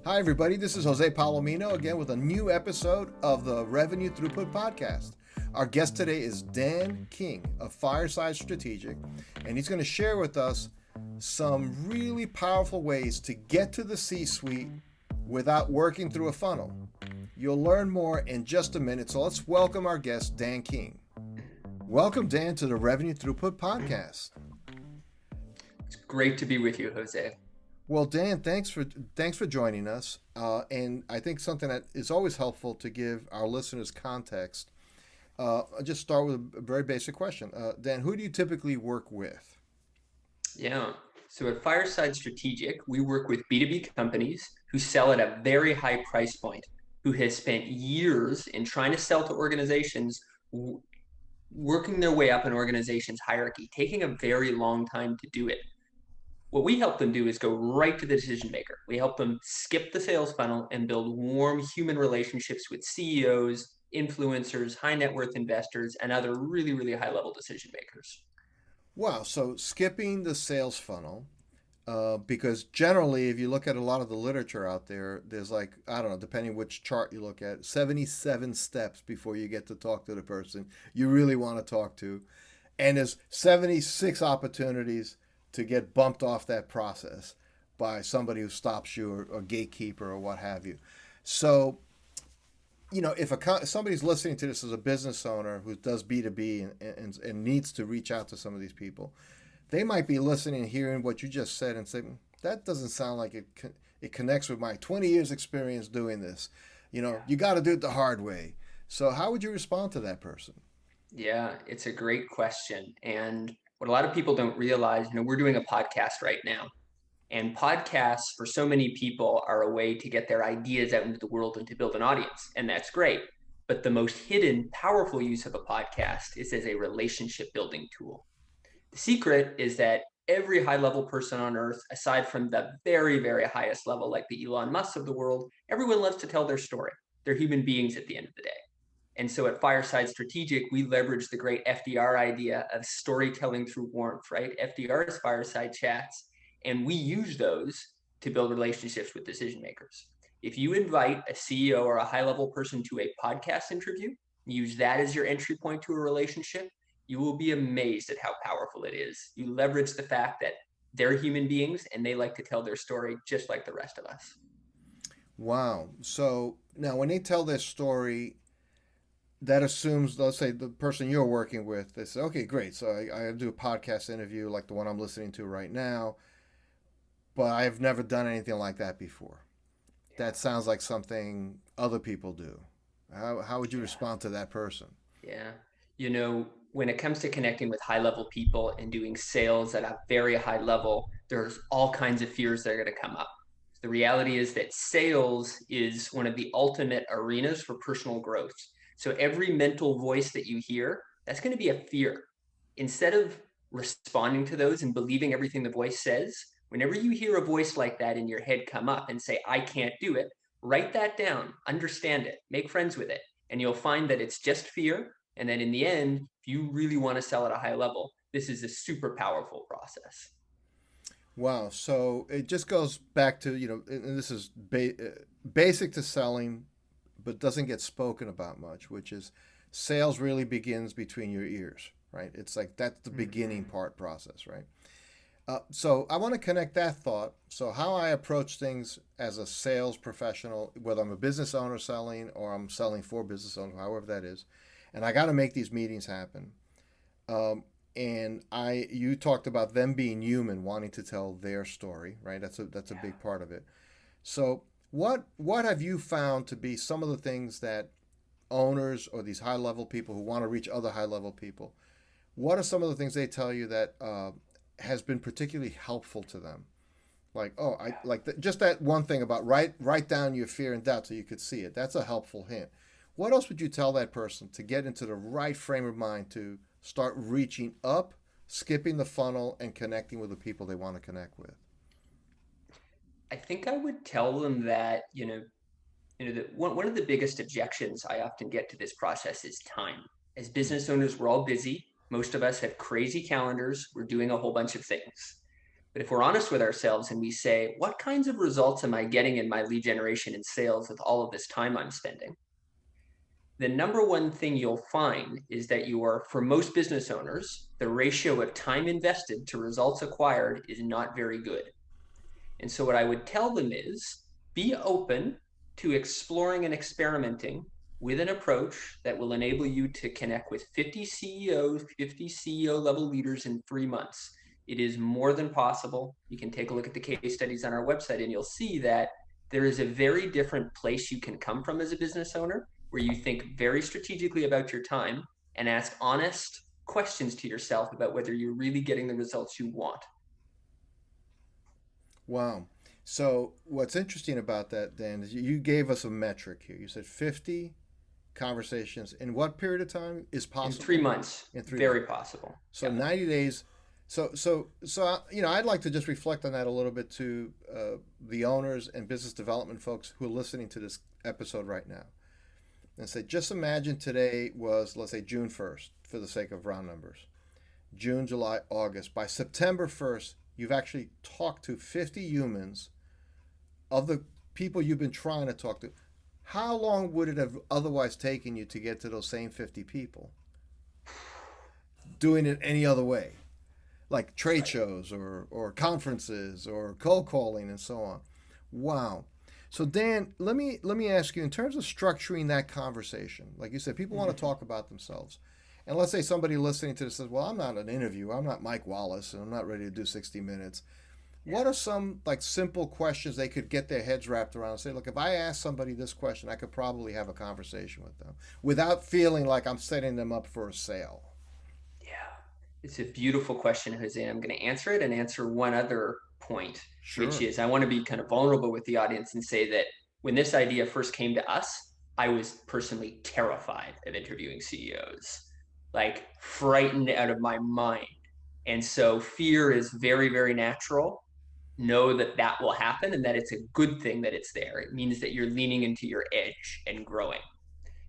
Hi, everybody. This is Jose Palomino again with a new episode of the Revenue Throughput Podcast. Our guest today is Dan King of Fireside Strategic, and he's going to share with us some really powerful ways to get to the C suite without working through a funnel. You'll learn more in just a minute, so let's welcome our guest, Dan King. Welcome, Dan, to the Revenue Throughput Podcast. It's great to be with you, Jose. Well, Dan, thanks for joining us. And I think something that is always helpful to give our listeners context. I'll just start with a very basic question. Dan, who do you typically work with? Yeah. So at Fireside Strategic, we work with B2B companies who sell at a very high price point, who has spent years in trying to sell to organizations, working their way up an organization's hierarchy, taking a very long time to do it. What we help them do is go right to the decision maker. We help them skip the sales funnel and build warm human relationships with CEOs, influencers, high net worth investors, and other really, really high level decision makers. Wow, so skipping the sales funnel, because generally, if you look at a lot of the literature out there, there's like, I don't know, depending which chart you look at, 77 steps before you get to talk to the person you really want to talk to. And there's 76 opportunities to get bumped off that process by somebody who stops you or gatekeeper or what have you. So, if somebody's listening to this as a business owner who does B2B and needs to reach out to some of these people, they might be listening and hearing what you just said and say, that doesn't sound like it connects with my 20 years experience doing this. You got to do it the hard way. So how would you respond to that person? Yeah, it's a great question. And what a lot of people don't realize, we're doing a podcast right now. And podcasts for so many people are a way to get their ideas out into the world and to build an audience. And that's great. But the most hidden, powerful use of a podcast is as a relationship building tool. The secret is that every high level person on earth, aside from the very, very highest level, like the Elon Musk of the world, everyone loves to tell their story. They're human beings at the end of the day. And so at Fireside Strategic, we leverage the great FDR idea of storytelling through warmth, right? FDR's fireside chats. And we use those to build relationships with decision makers. If you invite a CEO or a high level person to a podcast interview, use that as your entry point to a relationship, you will be amazed at how powerful it is. You leverage the fact that they're human beings and they like to tell their story just like the rest of us. Wow. So now when they tell their story, that assumes, let's say, the person you're working with, they say, okay, great. So I do a podcast interview like the one I'm listening to right now, but I've never done anything like that before. That sounds like something other people do. How would you Yeah. respond to that person? Yeah. When it comes to connecting with high level people and doing sales at a very high level, there's all kinds of fears that are going to come up. The reality is that sales is one of the ultimate arenas for personal growth. So every mental voice that you hear, that's going to be a fear. Instead of responding to those and believing everything the voice says, whenever you hear a voice like that in your head come up and say, I can't do it, write that down, understand it, make friends with it. And you'll find that it's just fear. And then in the end, if you really want to sell at a high level, this is a super powerful process. Wow. So it just goes back to, and this is basic to selling, but doesn't get spoken about much, which is sales really begins between your ears, right? It's like that's the beginning part process, right? So I want to connect that thought. So how I approach things as a sales professional, whether I'm a business owner selling or I'm selling for business owner, however that is, and I got to make these meetings happen. And you talked about them being human, wanting to tell their story, right? That's a big part of it. So what have you found to be some of the things that owners or these high level people who want to reach other high level people, what are some of the things they tell you that has been particularly helpful to them? Like, oh, I like just that one thing about write down your fear and doubt so you could see it. That's a helpful hint. What else would you tell that person to get into the right frame of mind to start reaching up, skipping the funnel, and connecting with the people they want to connect with? I think I would tell them that, that one of the biggest objections I often get to this process is time. As business owners, we're all busy. Most of us have crazy calendars. We're doing a whole bunch of things. But if we're honest with ourselves and we say, what kinds of results am I getting in my lead generation and sales with all of this time I'm spending? The number one thing you'll find is that for most business owners, the ratio of time invested to results acquired is not very good. And so what I would tell them is be open to exploring and experimenting with an approach that will enable you to connect with 50 CEOs, 50 CEO level leaders in 3 months. It is more than possible. You can take a look at the case studies on our website and you'll see that there is a very different place you can come from as a business owner where you think very strategically about your time and ask honest questions to yourself about whether you're really getting the results you want. Wow. So what's interesting about that, Dan, is you gave us a metric here. You said 50 conversations in what period of time is In three possible? months, In 3 months. very possible. So Yeah. 90 days. I'd like to just reflect on that a little bit to the owners and business development folks who are listening to this episode right now, and say, just imagine today was, let's say, June 1st, for the sake of round numbers. June, July, August. By September 1st, you've actually talked to 50 humans of the people you've been trying to talk to. How long would it have otherwise taken you to get to those same 50 people doing it any other way? Like That's trade right. shows or conferences or cold calling and so on. Wow. So Dan, let me ask you, in terms of structuring that conversation, like you said, people want to Mm-hmm. talk about themselves. And let's say somebody listening to this says, "Well, I'm not an interviewer. I'm not Mike Wallace, and I'm not ready to do 60 minutes." Yeah. What are some like simple questions they could get their heads wrapped around and say, "Look, if I ask somebody this question, I could probably have a conversation with them without feeling like I'm setting them up for a sale." Yeah. It's a beautiful question, Jose. I'm going to answer it and answer one other point, which Sure. is I want to be kind of vulnerable with the audience and say that when this idea first came to us, I was personally terrified of interviewing CEOs, like frightened out of my mind. And so fear is very, very natural. Know that that will happen and that it's a good thing that it's there. It means that you're leaning into your edge and growing.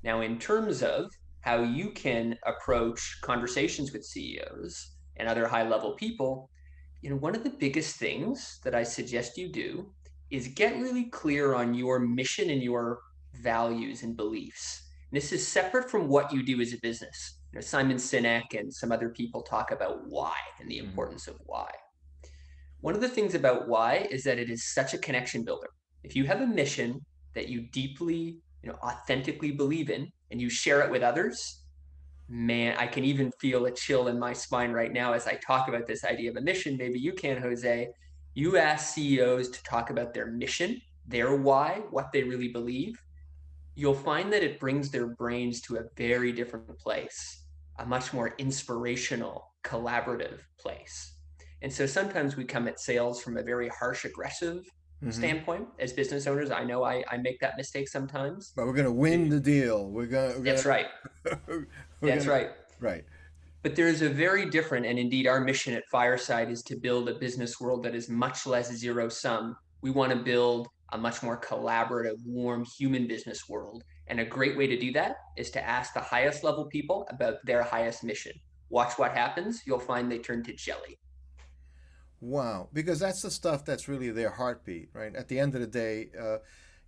Now, in terms of how you can approach conversations with CEOs and other high level people, one of the biggest things that I suggest you do is get really clear on your mission and your values and beliefs. And this is separate from what you do as a business. Simon Sinek and some other people talk about why and the Mm-hmm. importance of why. One of the things about why is that it is such a connection builder. If you have a mission that you deeply, authentically believe in and you share it with others, man, I can even feel a chill in my spine right now as I talk about this idea of a mission. Maybe you can, Jose. You ask CEOs to talk about their mission, their why, what they really believe. You'll find that it brings their brains to a very different place, a much more inspirational, collaborative place. And so sometimes we come at sales from a very harsh, aggressive Mm-hmm. standpoint as business owners. I know I make that mistake sometimes. But we're gonna win the deal. That's right. We're That's gonna right. right. But there is a very different, and indeed our mission at Fireside is to build a business world that is much less zero sum. We want to build a much more collaborative, warm, human business world. And a great way to do that is to ask the highest level people about their highest mission. Watch what happens. You'll find they turn to jelly. Wow, because that's the stuff that's really their heartbeat, right? At the end of the day,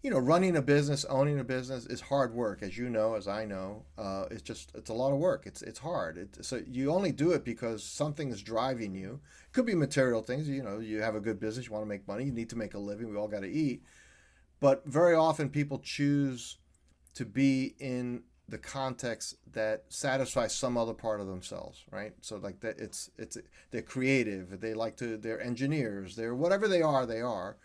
running a business, owning a business is hard work, as you know, as I know. It's a lot of work. It's hard. So you only do it because something is driving you. It could be material things. You have a good business, you want to make money, you need to make a living. We all got to eat. But very often people choose to be in the context that satisfies some other part of themselves, right? So like that, it's they're creative, they're engineers, they're whatever they are.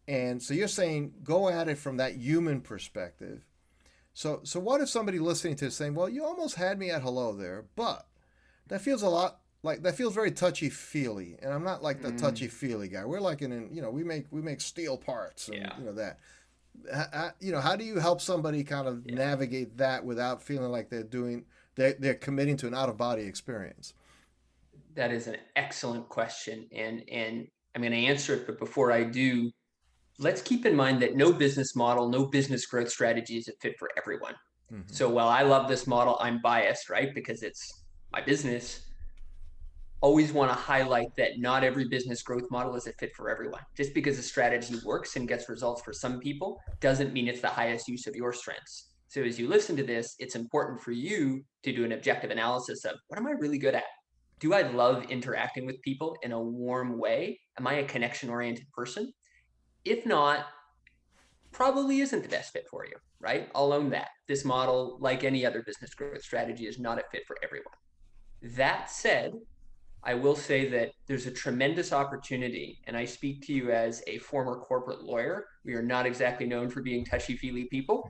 And so you're saying go at it from that human perspective. So what if somebody listening to this saying, well, you almost had me at hello there, but that feels a lot like that feels very touchy feely, and I'm not like the touchy Mm, feely guy. We're like we make steel parts and yeah. that. How do you help somebody kind of Yeah. navigate that without feeling like they're committing to an out of body experience? That is an excellent question. And I'm going to answer it. But before I do, let's keep in mind that no business model, no business growth strategy is a fit for everyone. Mm-hmm. So while I love this model, I'm biased, right? Because it's my business. always want to highlight that not every business growth model is a fit for everyone. Just because a strategy works and gets results for some people doesn't mean it's the highest use of your strengths. So as you listen to this, it's important for you to do an objective analysis of, what am I really good at? Do I love interacting with people in a warm way? Am I a connection oriented person? If not, probably isn't the best fit for you, right? I'll own that. This model, like any other business growth strategy, is not a fit for everyone. That said, I will say that there's a tremendous opportunity, and I speak to you as a former corporate lawyer. We are not exactly known for being touchy-feely people.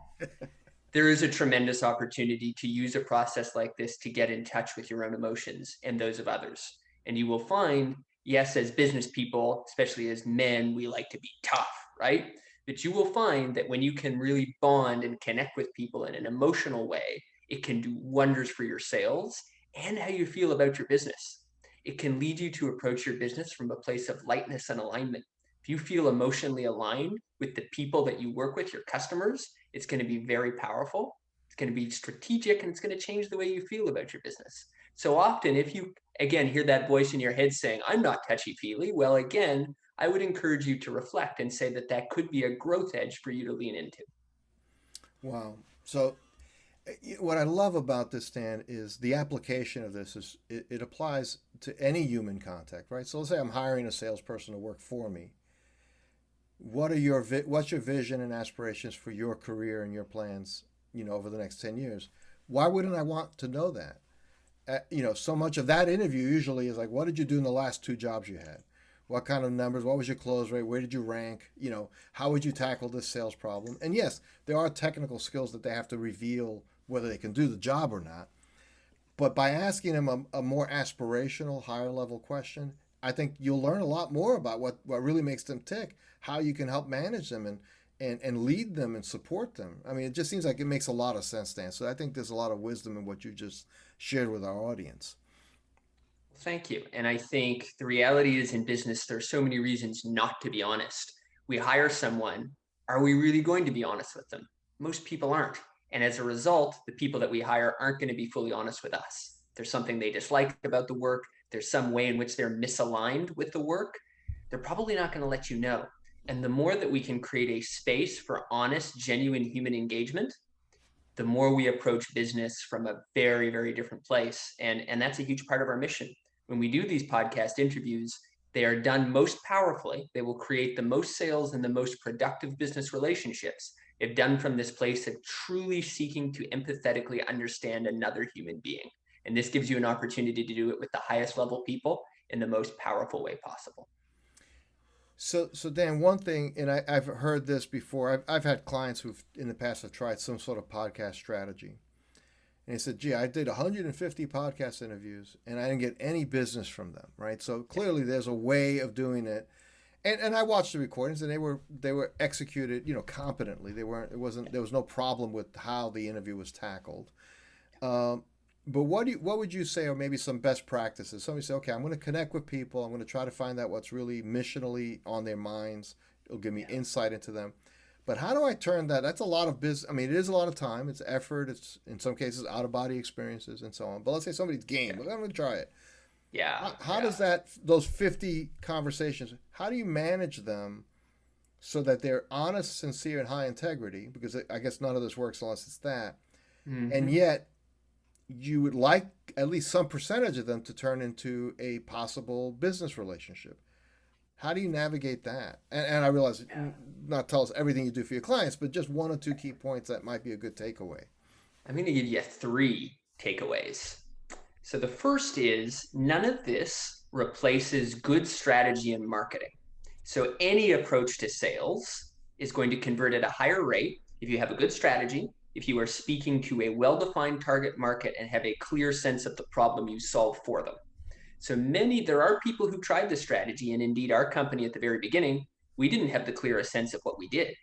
There is a tremendous opportunity to use a process like this to get in touch with your own emotions and those of others. And you will find, yes, as business people, especially as men, we like to be tough, right? But you will find that when you can really bond and connect with people in an emotional way, it can do wonders for your sales and how you feel about your business. It can lead you to approach your business from a place of lightness and alignment. If you feel emotionally aligned with the people that you work with, your customers, it's going to be very powerful. It's going to be strategic, and it's going to change the way you feel about your business. So often, if you, again, hear that voice in your head saying, I'm not touchy feely, well, again, I would encourage you to reflect and say that that could be a growth edge for you to lean into. Wow. So what I love about this, Stan, is the application of this is it applies to any human contact, right? So let's say I'm hiring a salesperson to work for me. What's your vision and aspirations for your career and your plans, over the next 10 years? Why wouldn't I want to know that? So much of that interview usually is like, what did you do in the last two jobs you had? What kind of numbers? What was your close rate? Where did you rank? How would you tackle this sales problem? And yes, there are technical skills that they have to reveal whether they can do the job or not. But by asking them a more aspirational, higher level question, I think you'll learn a lot more about what really makes them tick, how you can help manage them and lead them and support them. I mean, it just seems like it makes a lot of sense, Dan. So I think there's a lot of wisdom in what you just shared with our audience. Thank you. And I think the reality is, in business, there's so many reasons not to be honest. We hire someone. Are we really going to be honest with them? Most people aren't. And as a result, the people that we hire aren't going to be fully honest with us. There's something they dislike about the work. There's some way in which they're misaligned with the work. They're probably not going to let you know. And the more that we can create a space for honest, genuine human engagement, the more we approach business from a very, very different place. And that's a huge part of our mission. When we do these podcast interviews, they are done most powerfully. They will create the most sales and the most productive business relationships if done from this place of truly seeking to empathetically understand another human being. And this gives you an opportunity to do it with the highest level people in the most powerful way possible. So Dan, one thing, and I've heard this before. I've had clients who've in the past have tried some sort of podcast strategy, and he said, "Gee, I did 150 podcast interviews, and I didn't get any business from them." Right? So clearly, there's a way of doing it, and I watched the recordings, and they were executed, competently. There was no problem with how the interview was tackled. Um, but what would you say are maybe some best practices? Somebody say, okay, I'm going to connect with people. I'm going to try to find out what's really missionally on their minds. It'll give me insight into them. But how do I turn that? That's a lot of business. I mean, it is a lot of time. It's effort. It's in some cases out of body experiences and so on. But let's say somebody's game. I'm going to try it. Yeah, How yeah. does those 50 conversations? How do you manage them so that they're honest, sincere, and high integrity? Because I guess none of this works unless it's that. And Mm-hmm. yet you would like at least some percentage of them to turn into a possible business relationship. How do you navigate that? And I realize not tell us everything you do for your clients, but just one or two key points that might be a good takeaway. I'm going to give you three takeaways. So the first is, none of this replaces good strategy and marketing. So any approach to sales is going to convert at a higher rate if you have a good strategy, if you are speaking to a well-defined target market and have a clear sense of the problem you solve for them. So there are people who tried the strategy, and indeed our company at the very beginning, we didn't have the clearest sense of what we did.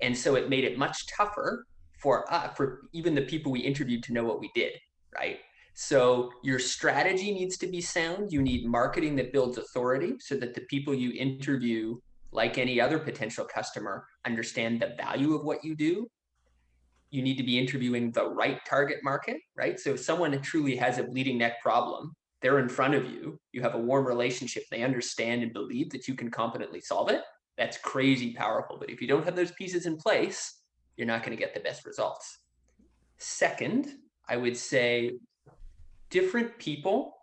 And so it made it much tougher for even the people we interviewed to know what we did, right? So your strategy needs to be sound. You need marketing that builds authority so that the people you interview, like any other potential customer, understand the value of what you do. You need to be interviewing the right target market, right? So if someone truly has a bleeding neck problem, they're in front of you, you have a warm relationship, they understand and believe that you can competently solve it, that's crazy powerful. But if you don't have those pieces in place, you're not going to get the best results. Second, I would say different people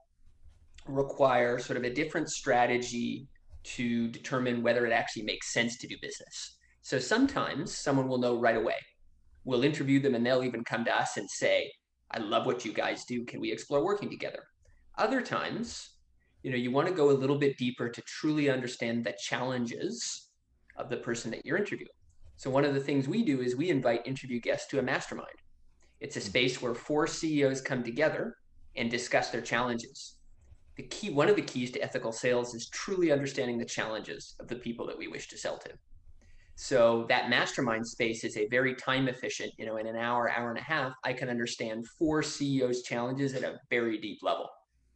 require sort of a different strategy to determine whether it actually makes sense to do business. So sometimes someone will know right away. We'll interview them and they'll even come to us and say, I love what you guys do. Can we explore working together? Other times, you want to go a little bit deeper to truly understand the challenges of the person that you're interviewing. So one of the things we do is we invite interview guests to a mastermind. It's a space where 4 CEOs come together and discuss their challenges. One of the keys to ethical sales is truly understanding the challenges of the people that we wish to sell to. So that mastermind space is a very time efficient, in an hour, hour and a half, I can understand 4 CEOs' challenges at a very deep level.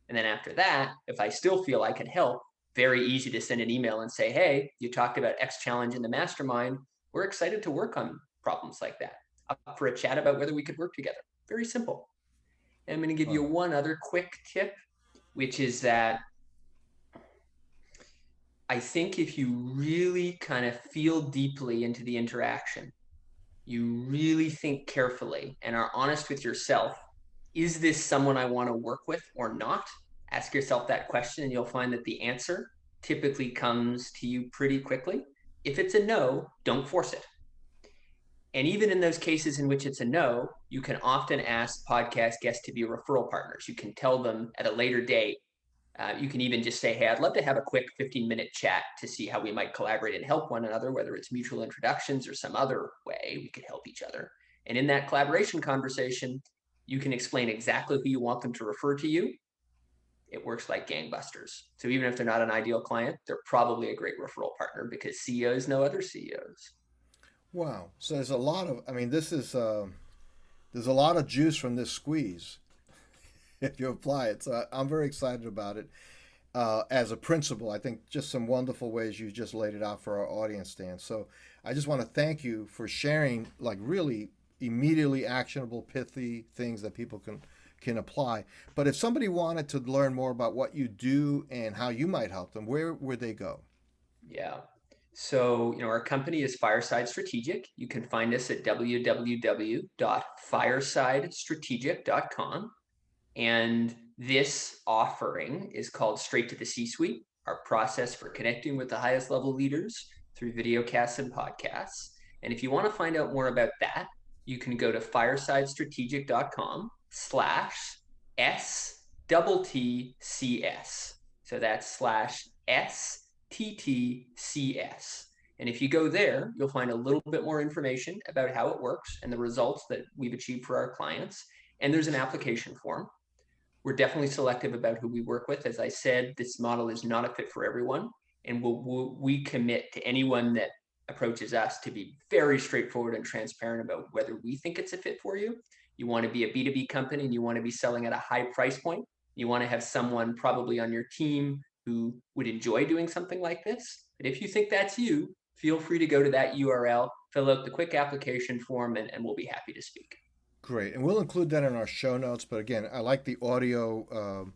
And then after that, if I still feel I can help, very easy to send an email and say, hey, you talked about X challenge in the mastermind. We're excited to work on problems like that. Up for a chat about whether we could work together. Very simple. And I'm going to give you Wow. one other quick tip, which is that I think if you really kind of feel deeply into the interaction, you really think carefully and are honest with yourself, is this someone I want to work with or not? Ask yourself that question and you'll find that the answer typically comes to you pretty quickly. If it's a no, don't force it. And even in those cases in which it's a no, you can often ask podcast guests to be referral partners. You can tell them at a later date. You can even just say, hey, I'd love to have a quick 15-minute chat to see how we might collaborate and help one another, whether it's mutual introductions or some other way we could help each other. And in that collaboration conversation, you can explain exactly who you want them to refer to you. It works like gangbusters. So even if they're not an ideal client, they're probably a great referral partner because CEOs know other CEOs. Wow. So there's a lot of, I mean, there's a lot of juice from this squeeze if you apply it. So I'm very excited about it. As a principle, I think just some wonderful ways you just laid it out for our audience, Dan. So I just want to thank you for sharing like really immediately actionable, pithy things that people can apply. But if somebody wanted to learn more about what you do and how you might help them, where would they go? Yeah. So, our company is Fireside Strategic. You can find us at www.firesidestrategic.com. And this offering is called Straight to the C-Suite, our process for connecting with the highest level leaders through videocasts and podcasts. And if you want to find out more about that, you can go to firesidestrategic.com/STTCS. So that's /STTCS. And if you go there, you'll find a little bit more information about how it works and the results that we've achieved for our clients. And there's an application form. We're definitely selective about who we work with. As I said, this model is not a fit for everyone. And we commit to anyone that approaches us to be very straightforward and transparent about whether we think it's a fit for you. You want to be a B2B company and you want to be selling at a high price point. You want to have someone probably on your team who would enjoy doing something like this. But if you think that's you, feel free to go to that URL, fill out the quick application form, and we'll be happy to speak. Great. And we'll include that in our show notes. But again, I like the audio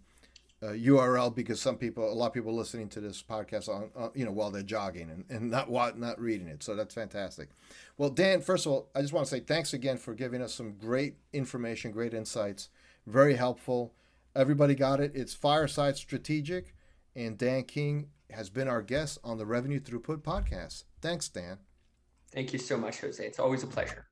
URL because a lot of people listening to this podcast while they're jogging and not reading it. So that's fantastic. Well, Dan, first of all, I just want to say thanks again for giving us some great information, great insights, very helpful. Everybody got it. It's Fireside Strategic, and Dan King has been our guest on the Revenue Throughput podcast. Thanks, Dan. Thank you so much, Jose. It's always a pleasure.